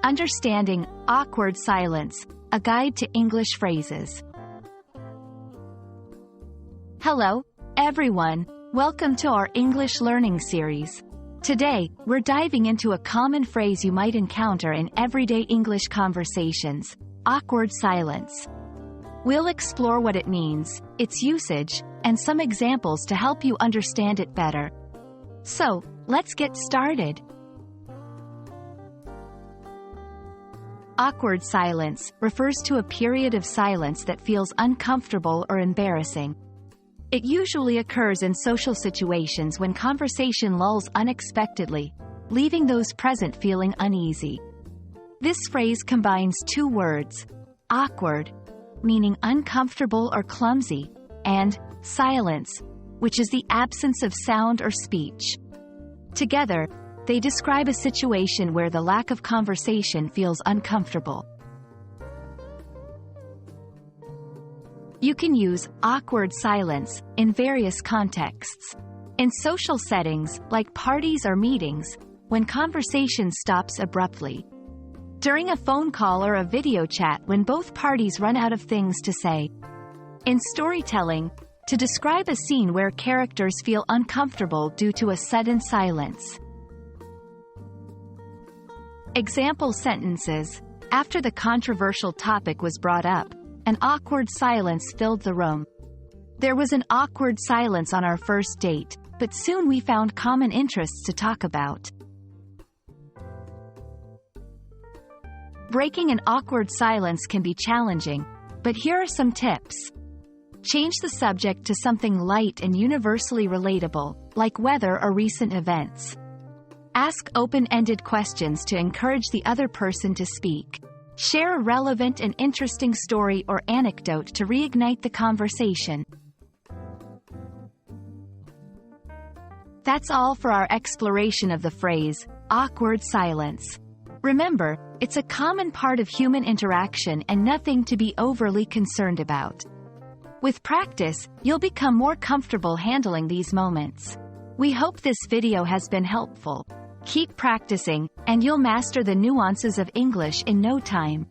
Understanding Awkward Silence, a guide to English phrases. Hello, everyone. Welcome to our English learning series. Today, we're diving into a common phrase you might encounter in everyday English conversations, awkward silence. We'll explore what it means, its usage, and some examples to help you understand it better. So, let's get started. Awkward silence refers to a period of silence that feels uncomfortable or embarrassing. It usually occurs in social situations when conversation lulls unexpectedly, leaving those present feeling uneasy. This phrase combines two words, awkward, meaning uncomfortable or clumsy, and silence, which is the absence of sound or speech. Together, they describe a situation where the lack of conversation feels uncomfortable. You can use awkward silence in various contexts. In social settings, like parties or meetings, when conversation stops abruptly. During a phone call or a video chat when both parties run out of things to say. In storytelling, to describe a scene where characters feel uncomfortable due to a sudden silence. Example sentences. After the controversial topic was brought up, an awkward silence filled the room. There was an awkward silence on our first date, but soon we found common interests to talk about. Breaking an awkward silence can be challenging, but here are some tips. Change the subject to something light and universally relatable, like weather or recent events. Ask open-ended questions to encourage the other person to speak. Share a relevant and interesting story or anecdote to reignite the conversation. That's all for our exploration of the phrase, awkward silence. Remember, it's a common part of human interaction and nothing to be overly concerned about. With practice, you'll become more comfortable handling these moments. We hope this video has been helpful. Keep practicing, and you'll master the nuances of English in no time.